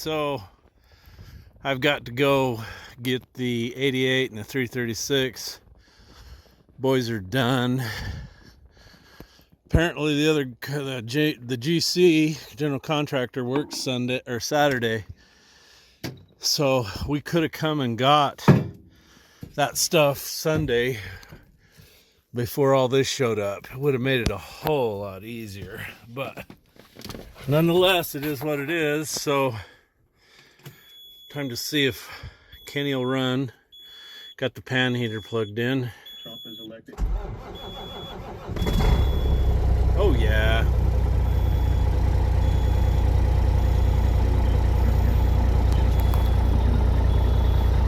So I've got to go get the 88 and the 336. Boys are done. Apparently the GC general contractor works Sunday or Saturday, so we could have come and got that stuff Sunday before all this showed up. It would have made it a whole lot easier, but nonetheless, it is what it is. So time to see if Kenny will run. Got the pan heater plugged in. Trump is elected. Oh yeah.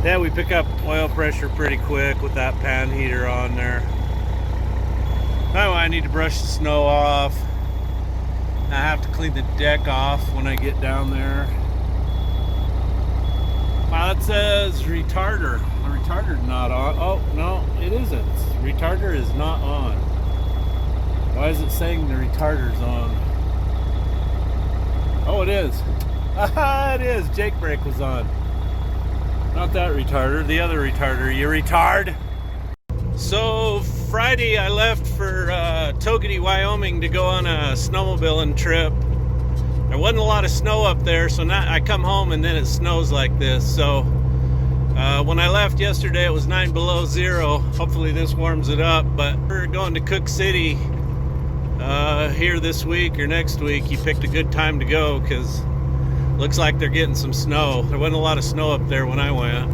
Yeah, we pick up oil pressure pretty quick with that pan heater on there. Oh, I need to brush the snow off. I have to clean the deck off when I get down there. Wow, it says retarder. The retarder's not on. Oh, no, it isn't. Retarder is not on. Why is it saying the retarder's on? Oh, it is. It is. Jake brake was on. Not that retarder, the other retarder. You retard. So Friday I left for Togety, Wyoming to go on a snowmobiling trip. There wasn't a lot of snow up there, so now I come home and then it snows like this. So when I left yesterday, it was 9 below zero. Hopefully this warms it up, but we're going to Cook City here this week or next week. You picked a good time to go because looks like they're getting some snow. There wasn't a lot of snow up there when I went.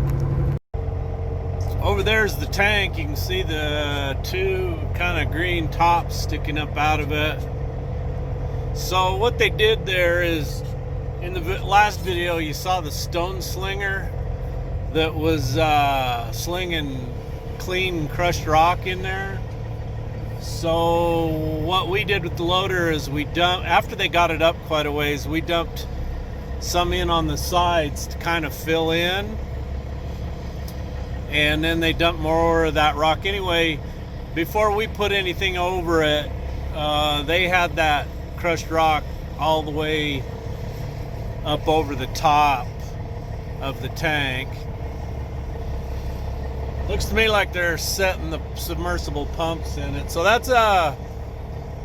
Over there's the tank. You can see the two kind of green tops sticking up out of it. So what they did there is, in the last video you saw the stone slinger that was slinging clean crushed rock in there. So what we did with the loader is we dumped, after they got it up quite a ways, we dumped some in on the sides to kind of fill in, and then they dumped more of that rock. Anyway, before we put anything over it, they had that crushed rock all the way up over the top of the tank. Looks to me like they're setting the submersible pumps in it. So that's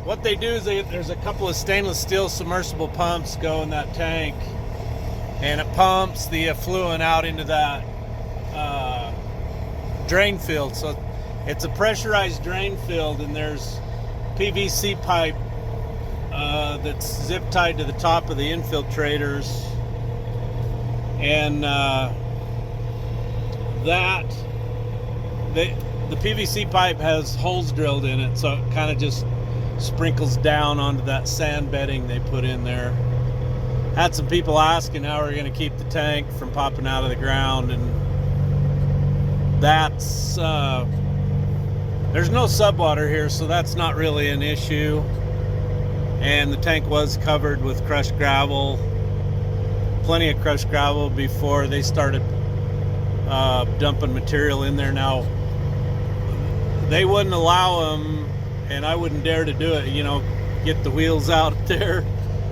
what they do is there's a couple of stainless steel submersible pumps go in that tank, and it pumps the effluent out into that drain field. So it's a pressurized drain field, and there's PVC pipe that's zip tied to the top of the infiltrators, and the PVC pipe has holes drilled in it, so it kind of just sprinkles down onto that sand bedding they put in there. Had some people asking how we're going to keep the tank from popping out of the ground, and that's there's no subwater here, so that's not really an issue. And the tank was covered with crushed gravel, plenty of crushed gravel before they started dumping material in there. Now they wouldn't allow them, and I wouldn't dare to do it, get the wheels out there.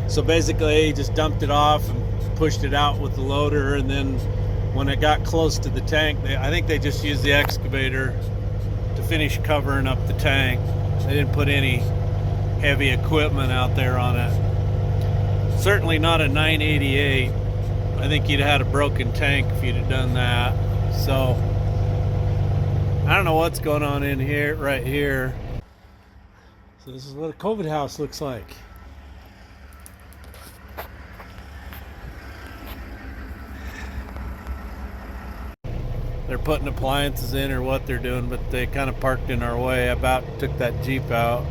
So basically he just dumped it off and pushed it out with the loader, and then when it got close to the tank, I think they just used the excavator to finish covering up the tank. They didn't put any heavy equipment out there on it. Certainly not a 988. I think you'd have had a broken tank if you'd have done that. So I don't know what's going on in here, right here. So this is what a COVID house looks like. They're putting appliances in or what they're doing, but they kind of parked in our way. I about took that Jeep out.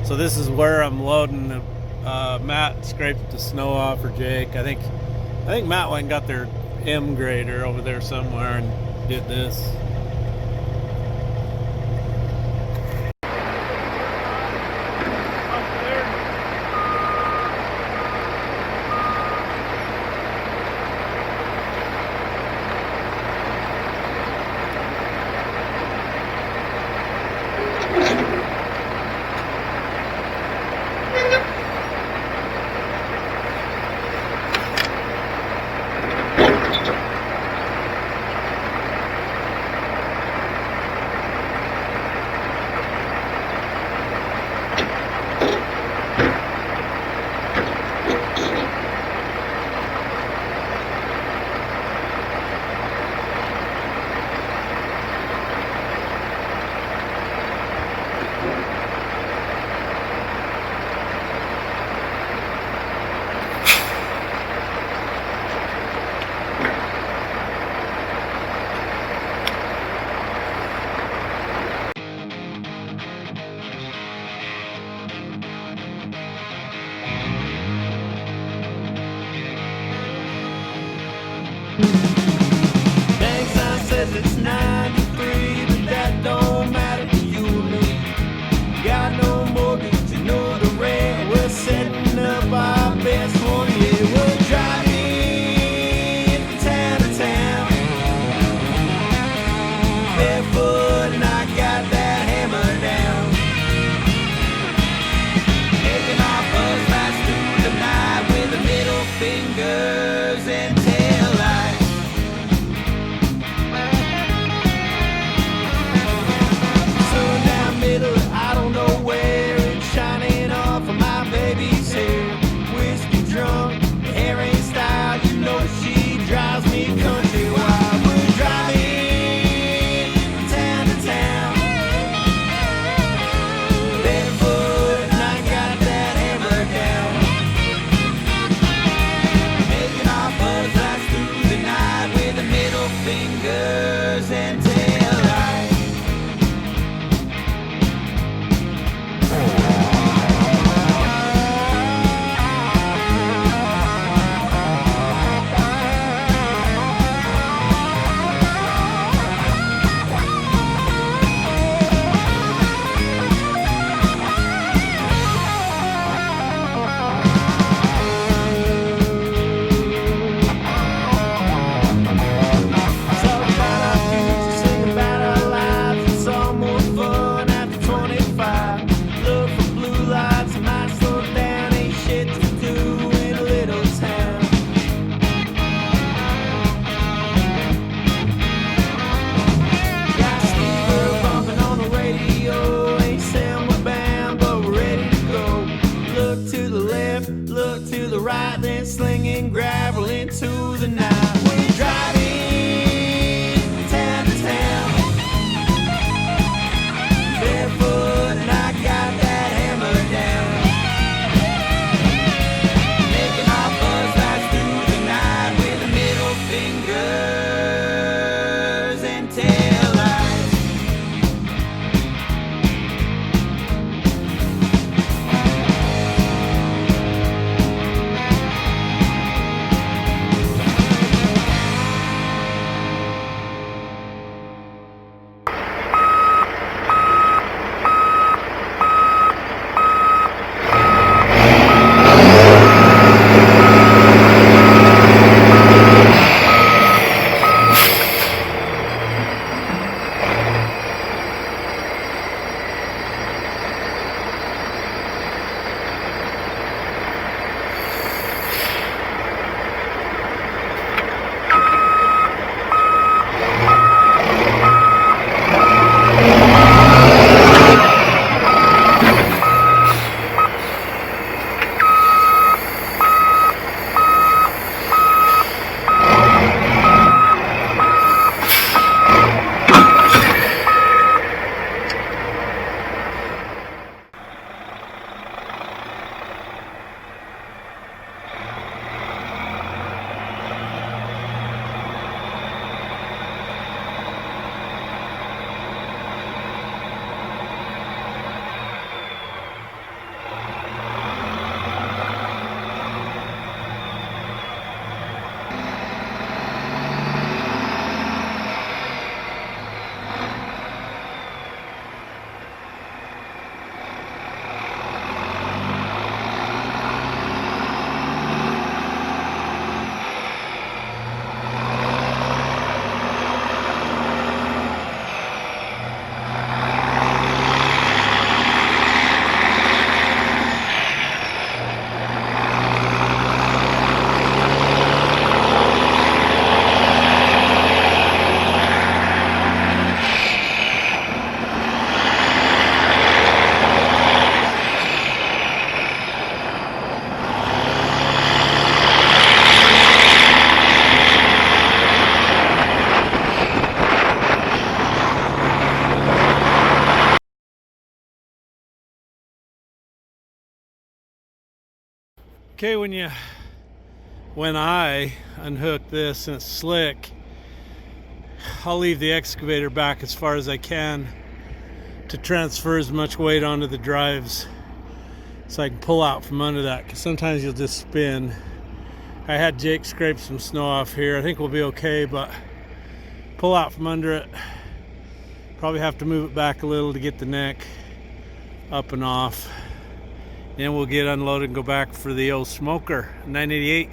So this is where I'm loading. Matt scraped the snow off for Jake. I think Matt went and got their M grader over there somewhere and did this. Okay, when I unhook this and it's slick, I'll leave the excavator back as far as I can to transfer as much weight onto the drives so I can pull out from under that, because sometimes you'll just spin. I had Jake scrape some snow off here. I think we'll be okay, but pull out from under it. Probably have to move it back a little to get the neck up and off. Then we'll get unloaded and go back for the old smoker, 988.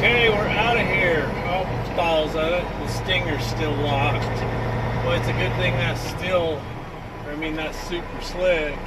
Okay, we're out of here. Oh, balls of it. The stinger's still locked. Well, it's a good thing that's that's super slick.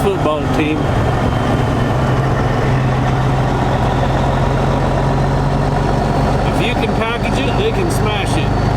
Football team. If you can package it, they can smash it.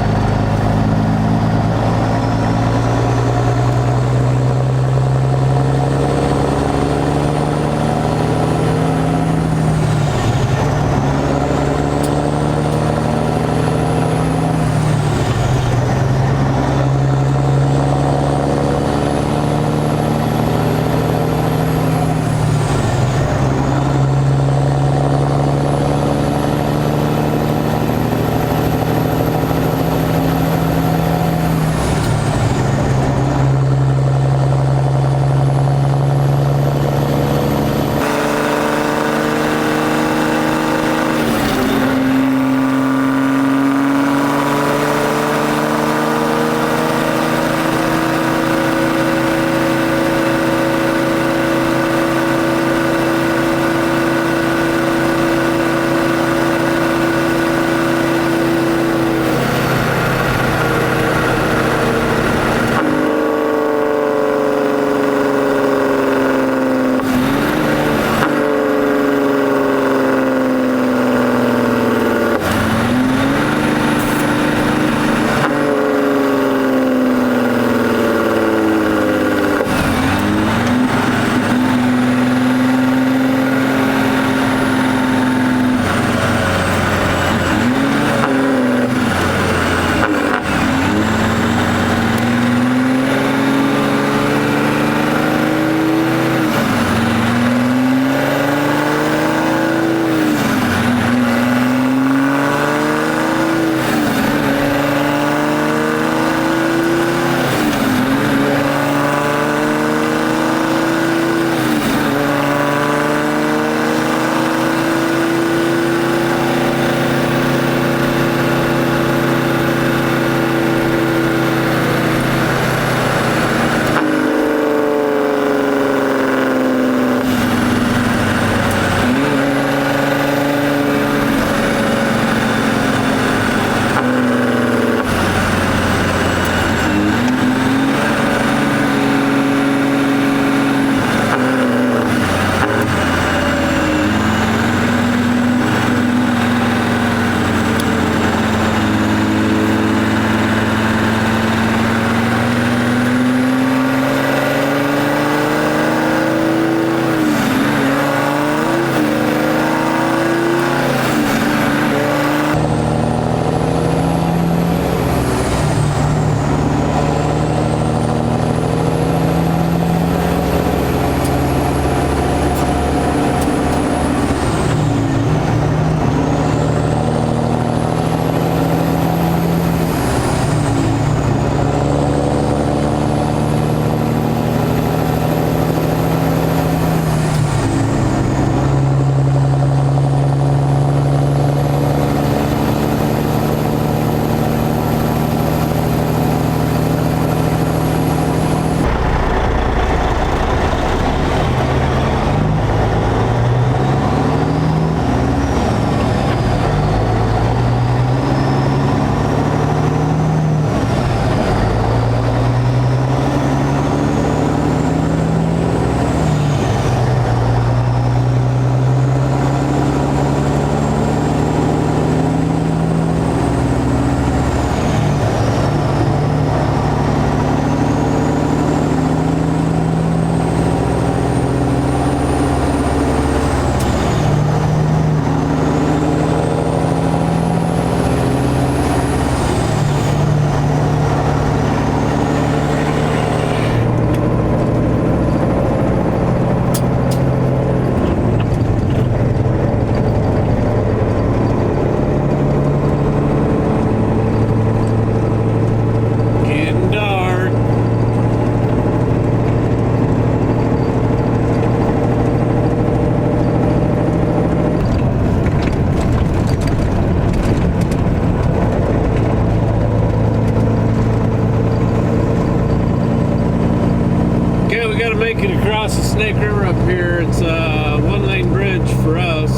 cross the Snake River up here. It's a one-lane bridge for us.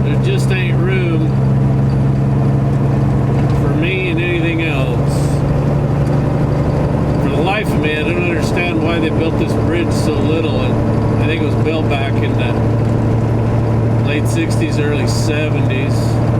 There just ain't room for me and anything else. For the life of me, I don't understand why they built this bridge so little. And I think it was built back in the late 60s, early 70s.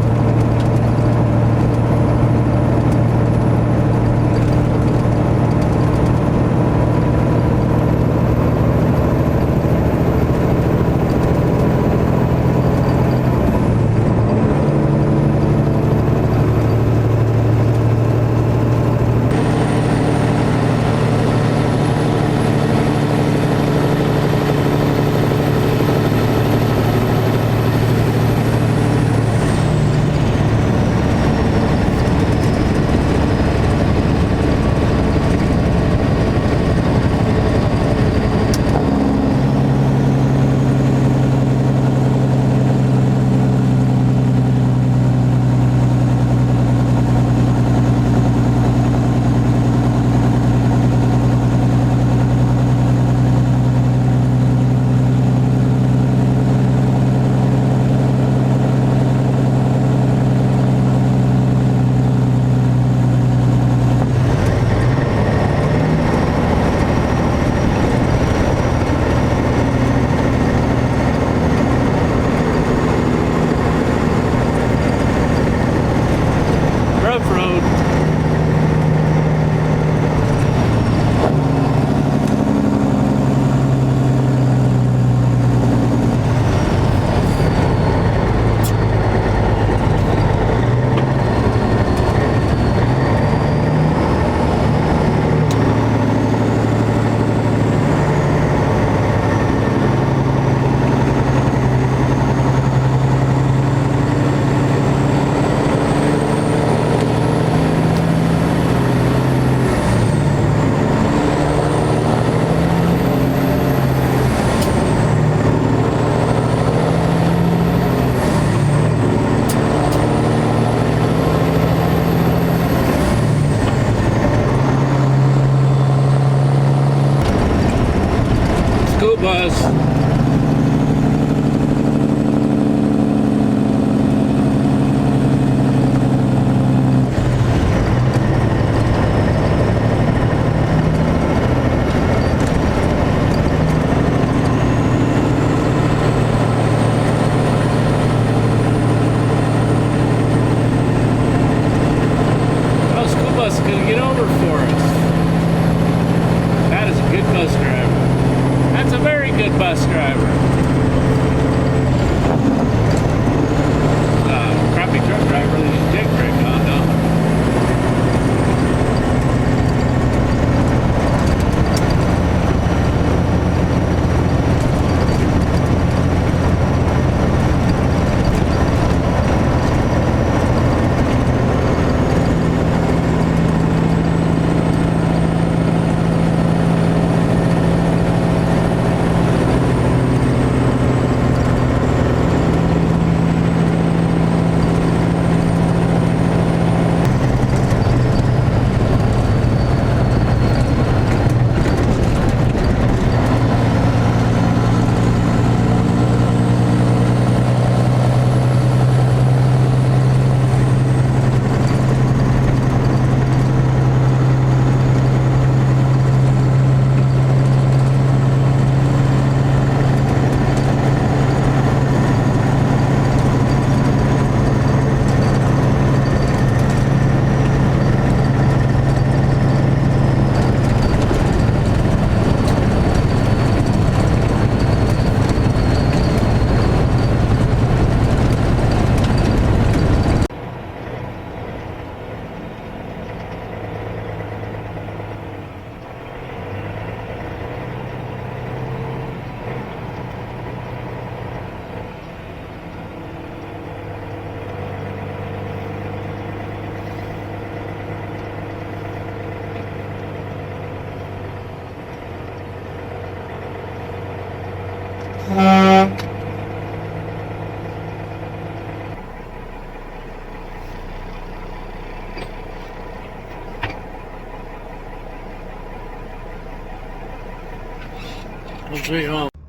Bus. Oh, school bus is going to get over for us. That is a good bus driver. That's a very good bus driver. Crappy truck driver that you take brake on, though.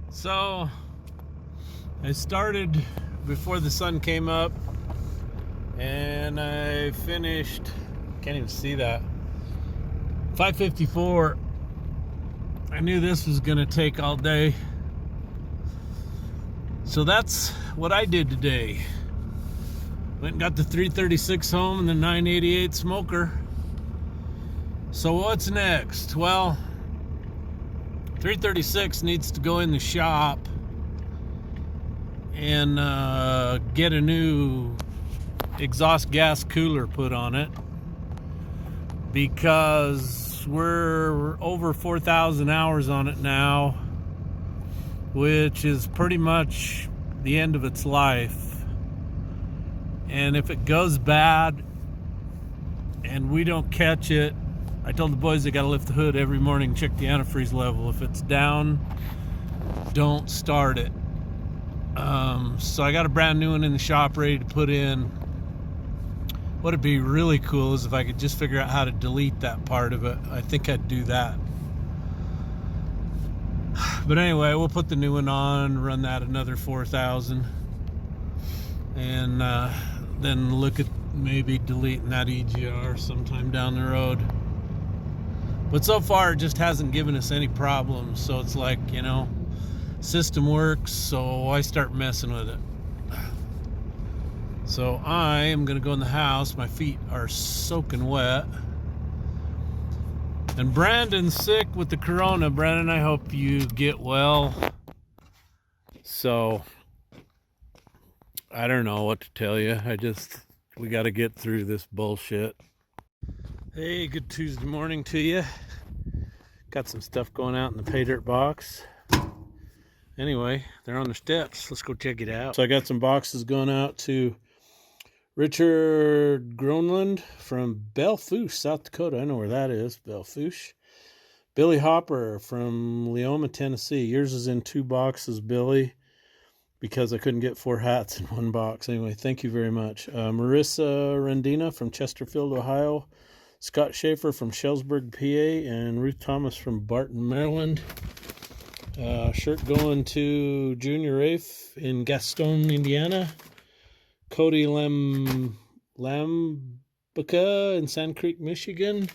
So I started before the sun came up, and I finished, can't even see that, 5:54. I knew this was gonna take all day, so that's what I did today. Went and got the 336 home and the 988 smoker. So what's next? Well, 336 needs to go in the shop and get a new exhaust gas cooler put on it, because we're over 4,000 hours on it now, which is pretty much the end of its life. And if it goes bad and we don't catch it, I told the boys they got to lift the hood every morning and check the antifreeze level. If it's down, don't start it. So I got a brand new one in the shop ready to put in. What'd be really cool is if I could just figure out how to delete that part of it. I think I'd do that. But anyway, we'll put the new one on, run that another 4,000, and then look at maybe deleting that EGR sometime down the road. But so far it just hasn't given us any problems, so it's like, you know, system works, so I start messing with it. So I am gonna go in the house. My feet are soaking wet. And Brandon's sick with the corona. Brandon, I hope you get well. So I don't know what to tell you. We got to get through this bullshit. Hey, good Tuesday morning to you. Got some stuff going out in the Jpaydirt box. Anyway, they're on the steps. Let's go check it out. So I got some boxes going out to Richard Gronland from Belfouche, South Dakota. I know where that is, Belfouche. Billy Hopper from Leoma, Tennessee. Yours is in 2 boxes, Billy, because I couldn't get 4 hats in 1 box. Anyway, thank you very much. Marissa Rendina from Chesterfield, Ohio. Scott Schaefer from Shellsburg, PA. And Ruth Thomas from Barton, Maryland. Shirt going to Junior Rafe in Gaston, Indiana. Cody Lambica in Sand Creek, Michigan.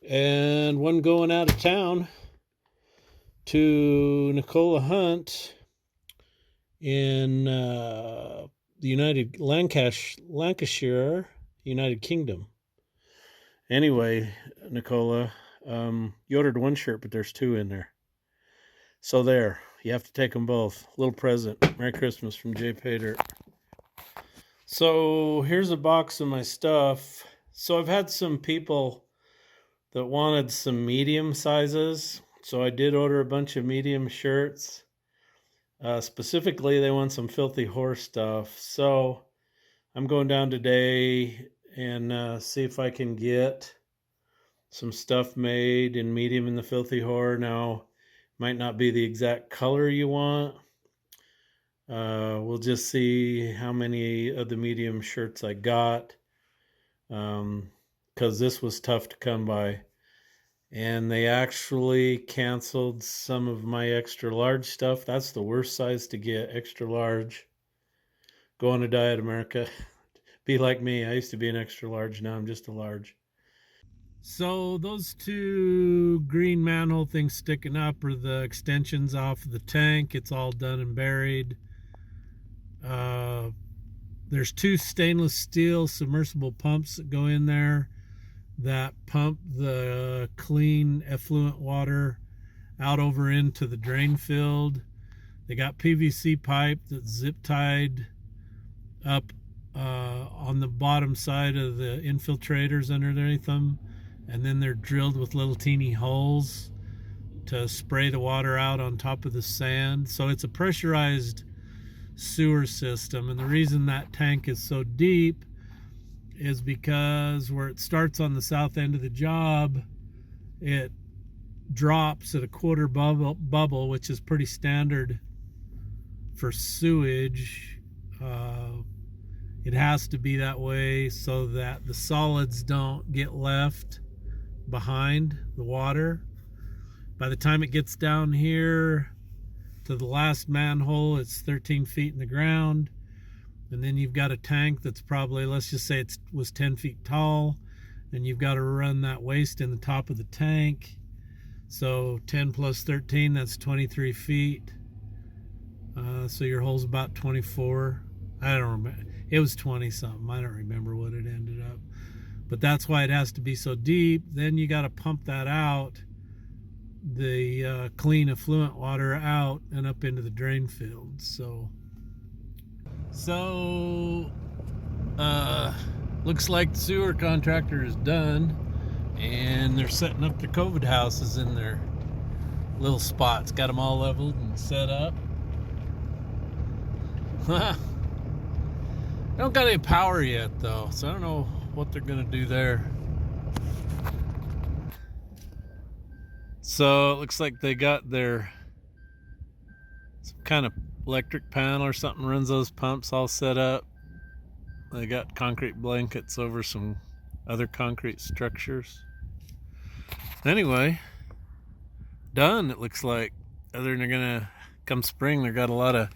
And one going out of town to Nicola Hunt in the Lancashire, United Kingdom. Anyway, Nicola, you ordered 1 shirt, but there's 2 in there. So there, you have to take them both. Little present. Merry Christmas from Jpaydirt. So here's a box of my stuff. So I've had some people that wanted some medium sizes. So I did order a bunch of medium shirts. Specifically, they want some Filthy Horse stuff. So I'm going down today and see if I can get some stuff made in medium in the Filthy Whore. Now, might not be the exact color you want. We'll just see how many of the medium shirts I got, because this was tough to come by. And they actually canceled some of my extra large stuff. That's the worst size to get, extra large. Go on a diet, America. Be like me. I used to be an extra large. Now I'm just a large. So those 2 green manhole things sticking up are the extensions off of the tank. It's all done and buried. There's 2 stainless steel submersible pumps that go in there that pump the clean effluent water out over into the drain field. They got PVC pipe that's zip tied up on the bottom side of the infiltrators underneath them, and then they're drilled with little teeny holes to spray the water out on top of the sand. So it's a pressurized sewer system, and the reason that tank is so deep is because where it starts on the south end of the job, it drops at a 1/4 bubble, which is pretty standard for sewage. It has to be that way so that the solids don't get left behind the water. By the time it gets down here, to the last manhole, it's 13 feet in the ground. And then you've got a tank that's probably, let's just say it was 10 feet tall, and you've got to run that waste in the top of the tank. So 10 plus 13, that's 23 feet. So your hole's about 24. I don't remember. It was 20 something. I don't remember what it ended up. But that's why it has to be so deep. Then you got to pump that out, the clean effluent water out and up into the drain field. So looks like the sewer contractor is done, and they're setting up their COVID houses in their little spots. Got them all leveled and set up. Don't got any power yet though, so I don't know what they're gonna do there. So it looks like they got their some kind of electric panel or something runs those pumps all set up. They got concrete blankets over some other concrete structures. Anyway, done, it looks like. Other than they're gonna, come spring, they got a lot of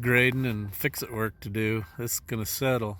grading and fix-it work to do. This is gonna settle.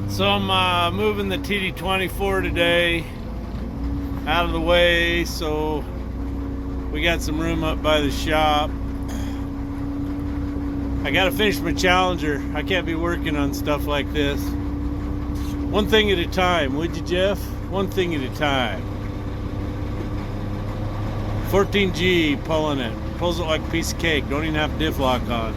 So I'm moving the TD24 today out of the way, so we got some room up by the shop. I gotta finish my Challenger. I can't be working on stuff like this. One thing at a time, would you, Jeff? One thing at a time. 14G pulling it. Pulls it like a piece of cake. Don't even have diff lock on.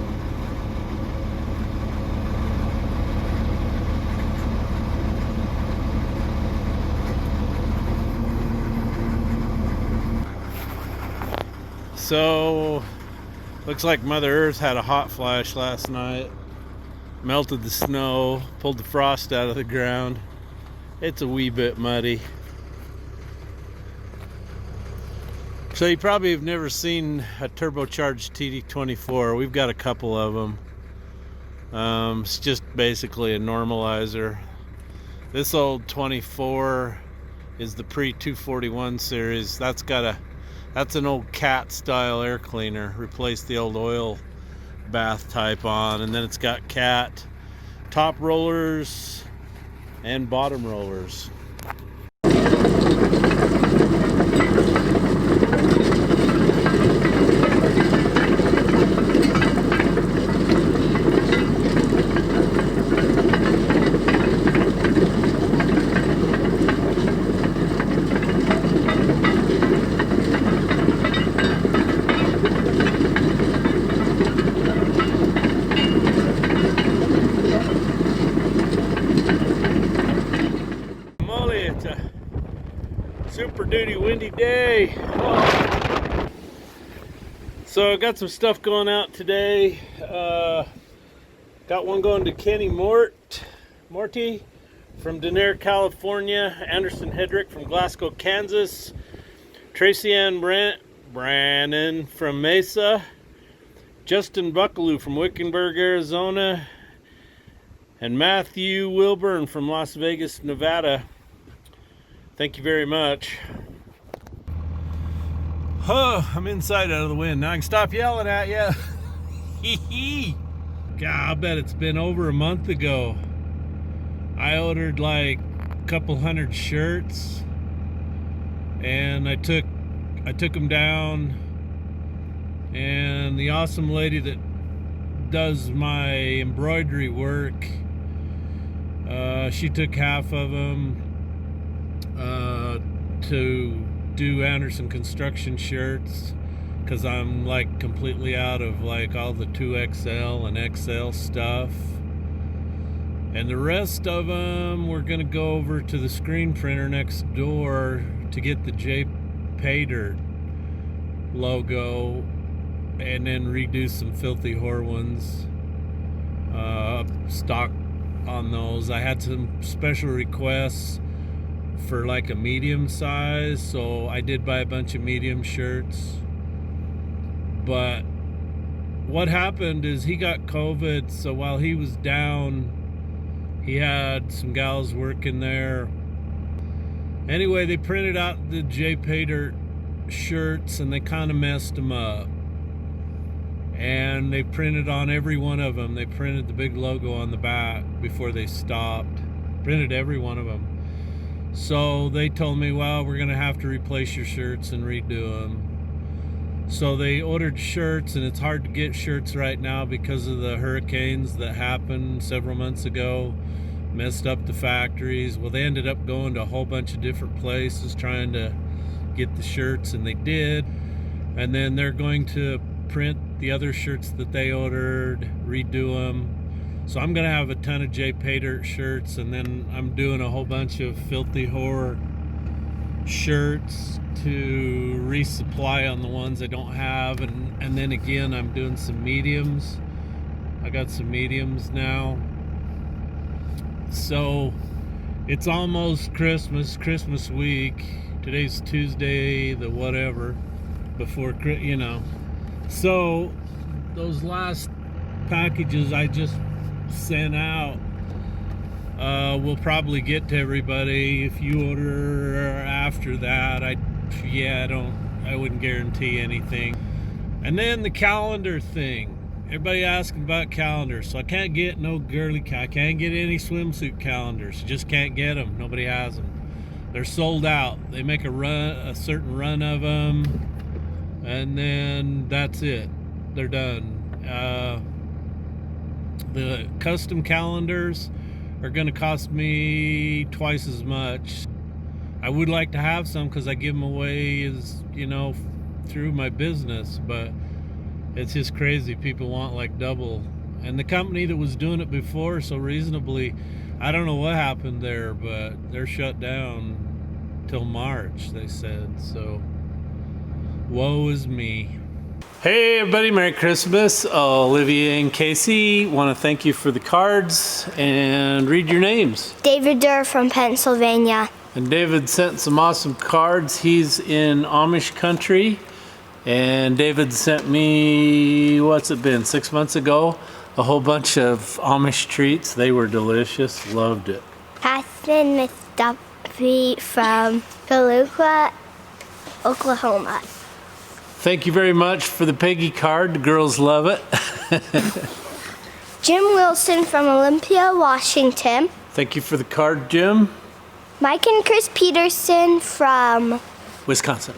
So, looks like Mother Earth had a hot flash last night. Melted the snow, pulled the frost out of the ground. It's a wee bit muddy. So you probably have never seen a turbocharged TD24. We've got a couple of them. It's just basically a normalizer. This old 24 is the pre-241 series. That's an old cat style air cleaner. Replaced the old oil bath type on, and then it's got cat top rollers and bottom rollers. Super duty windy day. Oh. So I got some stuff going out today. Got one going to Kenny Morty from Denair, California, Anderson Hedrick from Glasgow, Kansas, Tracy Ann Brannon from Mesa, Justin Buckaloo from Wickenburg, Arizona, and Matthew Wilburn from Las Vegas, Nevada. Thank you very much. Oh, I'm inside out of the wind. Now I can stop yelling at you. Hee hee. God, I bet it's been over a month ago. I ordered like a couple hundred shirts, and I took them down, and the awesome lady that does my embroidery work, she took half of them to do Anderson construction shirts, because I'm like completely out of like all the 2XL and XL stuff. And the rest of them, we're gonna go over to the screen printer next door to get the Jpaydirt logo, and then redo some Filthy Whore ones, stock on those. I had some special requests for like a medium size, so I did buy a bunch of medium shirts. But what happened is he got COVID, so while he was down, he had some gals working there. Anyway, they printed out the Jpaydirt shirts, and they kind of messed them up. And they printed on every one of them. They printed the big logo on the back before they stopped. Printed every one of them. So they told me, well, we're going to have to replace your shirts and redo them. So they ordered shirts, and it's hard to get shirts right now because of the hurricanes that happened several months ago. Messed up the factories. Well, they ended up going to a whole bunch of different places trying to get the shirts, and they did. And then they're going to print the other shirts that they ordered, redo them. So I'm gonna have a ton of Jpaydirt shirts, and then I'm doing a whole bunch of Filthy Whore shirts to resupply on the ones I don't have, and then again I'm doing some mediums. I got some mediums now. So it's almost Christmas week. Today's Tuesday, the whatever, before, you know. So those last packages I just sent out will probably get to everybody. If you order after that, I wouldn't guarantee anything. And then the calendar thing. Everybody asking about calendars. So I can't get no girly, I can't get any swimsuit calendars. Just can't get them. Nobody has them. They're sold out. They make a certain run of them, and then that's it. They're done. The custom calendars are going to cost me twice as much. I would like to have some because I give them away, as you know, through my business, but it's just crazy. People want like double. And the company that was doing it before so reasonably, I don't know what happened there, but they're shut down till March, they said. So woe is me. Hey everybody, Merry Christmas. Olivia and Casey want to thank you for the cards and read your names. Jpaydirt from Pennsylvania. And David sent some awesome cards. He's in Amish country, and David sent me, what's it been, 6 months ago, a whole bunch of Amish treats. They were delicious. Loved it. Catherine Mustafi from Toluca, Oklahoma. Thank you very much for the Peggy card. The girls love it. Jim Wilson from Olympia, Washington. Thank you for the card, Jim. Mike and Chris Peterson from Wisconsin.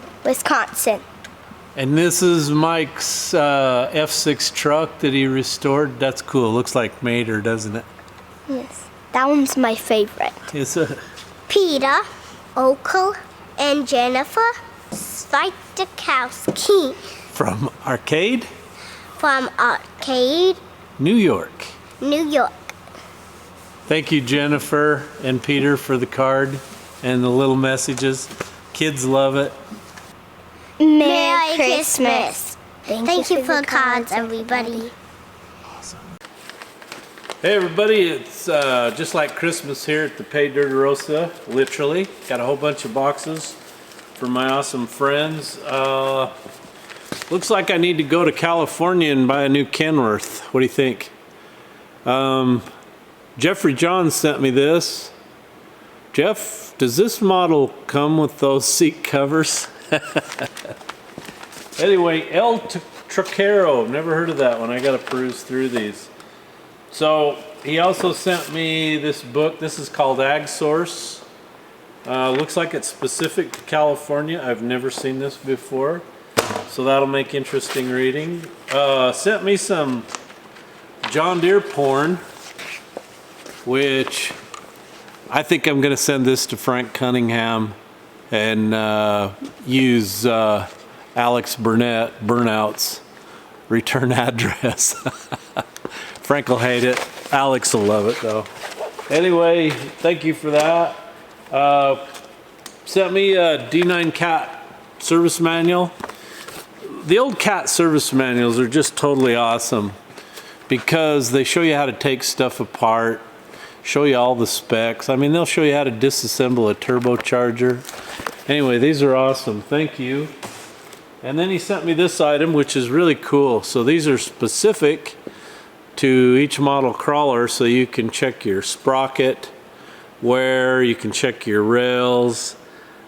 And this is Mike's F6 truck that he restored. That's cool. Looks like Mater, doesn't it? Yes. That one's my favorite. It's a Peter, Okel, and Jennifer Svitekowski. From Arcade, New York. New York. Thank you, Jennifer and Peter, for the card and the little messages. Kids love it. Merry Christmas. Thank you for the cards, everybody. Awesome. Hey, everybody. It's just like Christmas here at the Jpaydirt, literally. Got a whole bunch of boxes for my awesome friends. Looks like I need to go to California and buy a new Kenworth. What do you think? Jeffrey John sent me this. Jeff, does this model come with those seat covers? Anyway, El Trocero. Never heard of that one. I got to peruse through these. So he also sent me this book. This is called Ag Source. Looks like it's specific to California. I've never seen this before, so that'll make interesting reading. Sent me some John Deere porn, which I think I'm going to send this to Frank Cunningham and use Alex Burnout's return address. Frank will hate it. Alex will love it though. Anyway, thank you for that. Sent me a D9 Cat service manual. The old Cat service manuals are just totally awesome because they show you how to take stuff apart, show you all the specs. I mean, they'll show you how to disassemble a turbocharger. Anyway, these are awesome. Thank you. And then he sent me this item, which is really cool. So these are specific to each model crawler, so you can check your sprocket, wear, you can check your rails,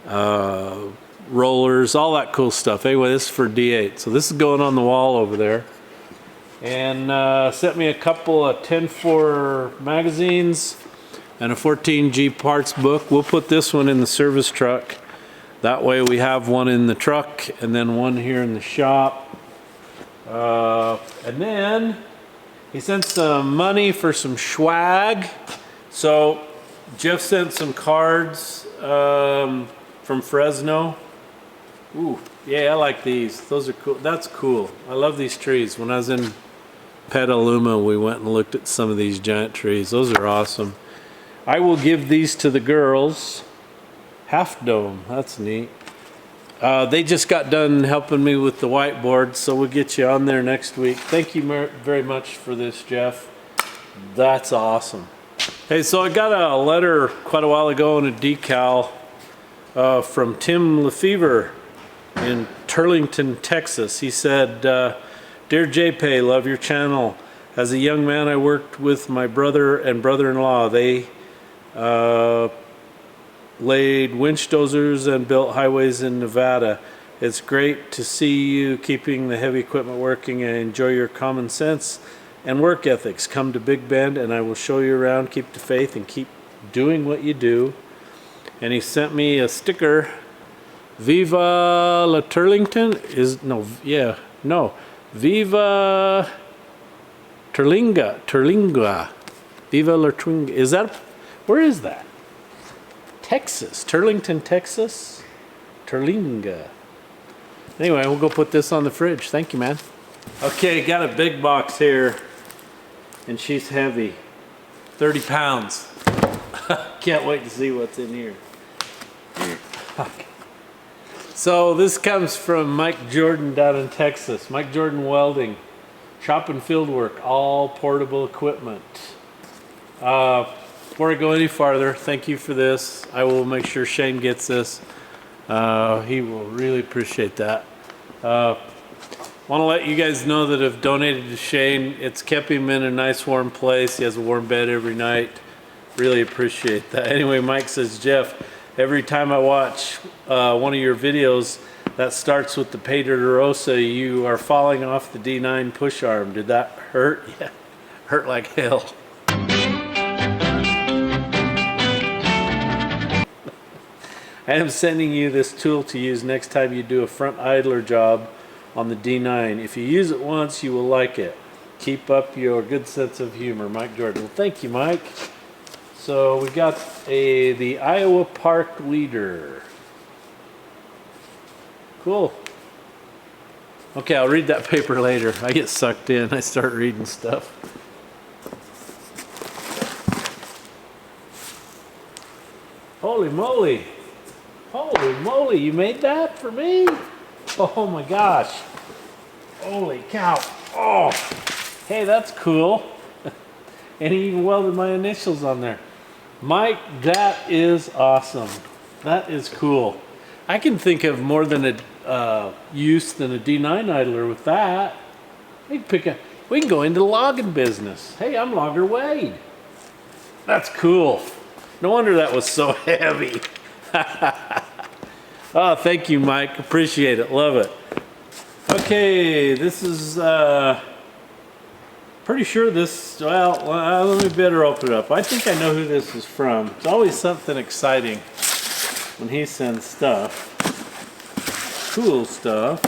rollers, all that cool stuff. Anyway, this is for D8. So this is going on the wall over there. And sent me a couple of 10-4 magazines and a 14G parts book. We'll put this one in the service truck. That way we have one in the truck and then one here in the shop. And then he sent some money for some swag. So Jeff sent some cards from Fresno. Ooh, yeah, I like these. Those are cool. That's cool. I love these trees. When I was in Petaluma, we went and looked at some of these giant trees. Those are awesome. I will give these to the girls. Half Dome, that's neat. They just got done helping me with the whiteboard, so we'll get you on there next week. Thank you very much for this, Jeff. That's awesome. Hey, so I got a letter quite a while ago and a decal from Tim Lefevre in Turlington, Texas. He said, Dear JPay, love your channel. As a young man, I worked with my brother and brother-in-law. They laid winch dozers and built highways in Nevada. It's great to see you keeping the heavy equipment working and enjoy your common sense and work ethics. Come to Big Bend and I will show you around. Keep the faith and keep doing what you do. And he sent me a sticker. Viva La Turlington Viva Turlinga. Viva La Turlinga. Is that, where is that? Texas, Turlington, Texas, Turlinga. Anyway, we'll go put this on the fridge. Thank you, man. Okay, got a big box here, and she's heavy, 30 pounds. Can't wait to see what's in here. Okay. So this comes from Mike Jordan down in Texas. Mike Jordan Welding, shop and field work, all portable equipment. Before I go any farther, thank you for this. I will make sure Shane gets this. He will really appreciate that. Want to let you guys know that I've donated to Shane. It's kept him in a nice warm place. He has a warm bed every night. Really appreciate that. Anyway, Mike says, Jeff, every time I watch one of your videos that starts with the Jpaydirt Rosa, you are falling off the D9 push arm. Did that hurt? Yeah, hurt like hell. I am sending you this tool to use next time you do a front idler job on the D9. If you use it once, you will like it. Keep up your good sense of humor, Mike Jordan. Well, thank you, Mike. So we got the Iowa Park Leader. Cool. Okay, I'll read that paper later. I get sucked in. I start reading stuff. Holy moly. Holy moly, you made that for me? Oh my gosh. Holy cow. Oh, hey, that's cool. And he even welded my initials on there. Mike, that is awesome. That is cool. I can think of more than use than a D9 idler with that. We can go into the logging business. Hey, I'm Logger Wade. That's cool. No wonder that was so heavy. Oh, thank you, Mike. Appreciate it. Love it. Okay, this is pretty sure this, well, let me better open it up. I think I know who this is from. It's always something exciting when he sends stuff. Cool stuff.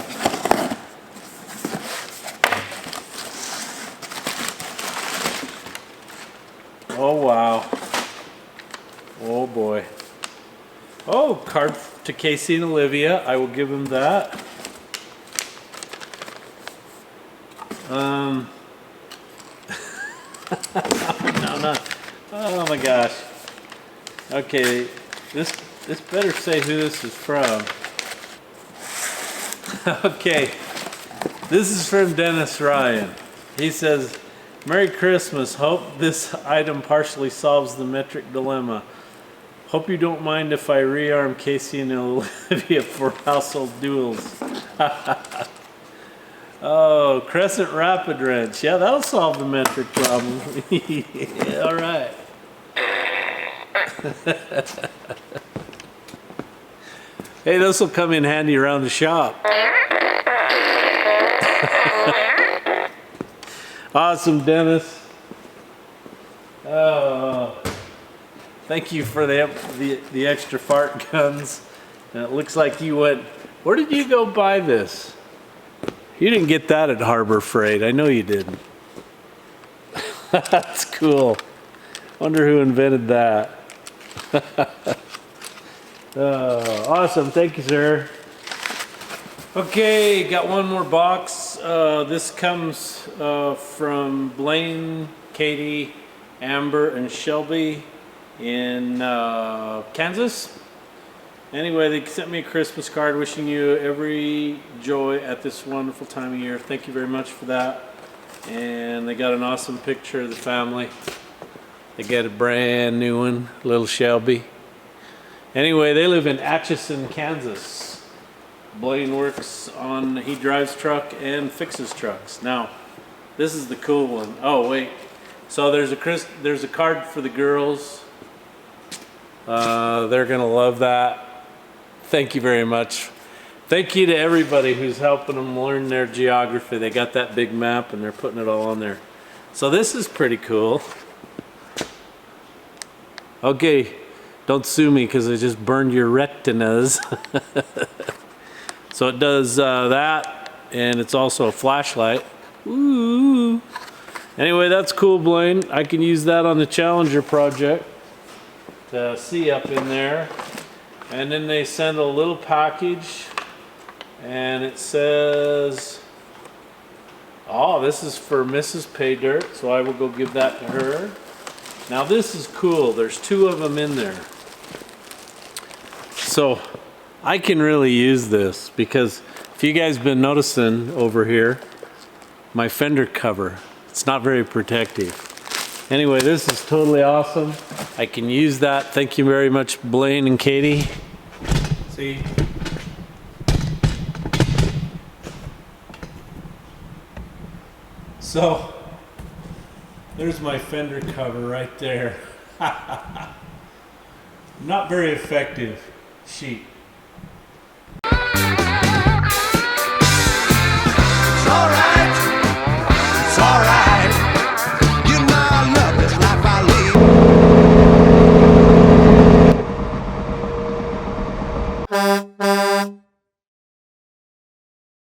Oh, wow. Oh, boy. Oh, card to Casey and Olivia. I will give him that. No, no. Oh my gosh. Okay, this better say who this is from. Okay, this is from Dennis Ryan. He says, "Merry Christmas. Hope this item partially solves the metric dilemma. Hope you don't mind if I rearm Casey and Olivia for household duels." Oh, Crescent Rapid Wrench. Yeah, that'll solve the metric problem. Yeah, all right. Hey, this will come in handy around the shop. Awesome, Dennis. Oh, thank you for the extra fart guns. And it looks like you went. Where did you go buy this? You didn't get that at Harbor Freight. I know you didn't. That's cool. Wonder who invented that. Awesome. Thank you, sir. Okay, got one more box. This comes from Blaine, Katie, Amber, and Shelby in Kansas. Anyway, they sent me a Christmas card wishing you every joy at this wonderful time of year. Thank you very much for that. And they got an awesome picture of the family. They got a brand new one, little Shelby. Anyway, they live in Atchison, Kansas. Blaine works on, he drives truck and fixes trucks. Now, this is the cool one. Oh, wait. So there's a card for the girls. They're gonna love that. Thank you very much. Thank you to everybody who's helping them learn their geography. They got that big map and they're putting it all on there. So this is pretty cool. Okay, don't sue me because I just burned your retinas. So it does that, and it's also a flashlight. Ooh. Anyway, that's cool, Blaine. I can use that on the Challenger project to see up in there. And then they send a little package, and it says, oh, this is for Mrs. Jpaydirt, so I will go give that to her. Now this is cool. There's 2 of them in there. So I can really use this because if you guys been noticing over here, my fender cover, it's not very protective. Anyway, this is totally awesome. I can use that. Thank you very much, Blaine and Katie. See? So, there's my fender cover right there. Not very effective sheet. It's alright. It's alright. You know I love this life I lead.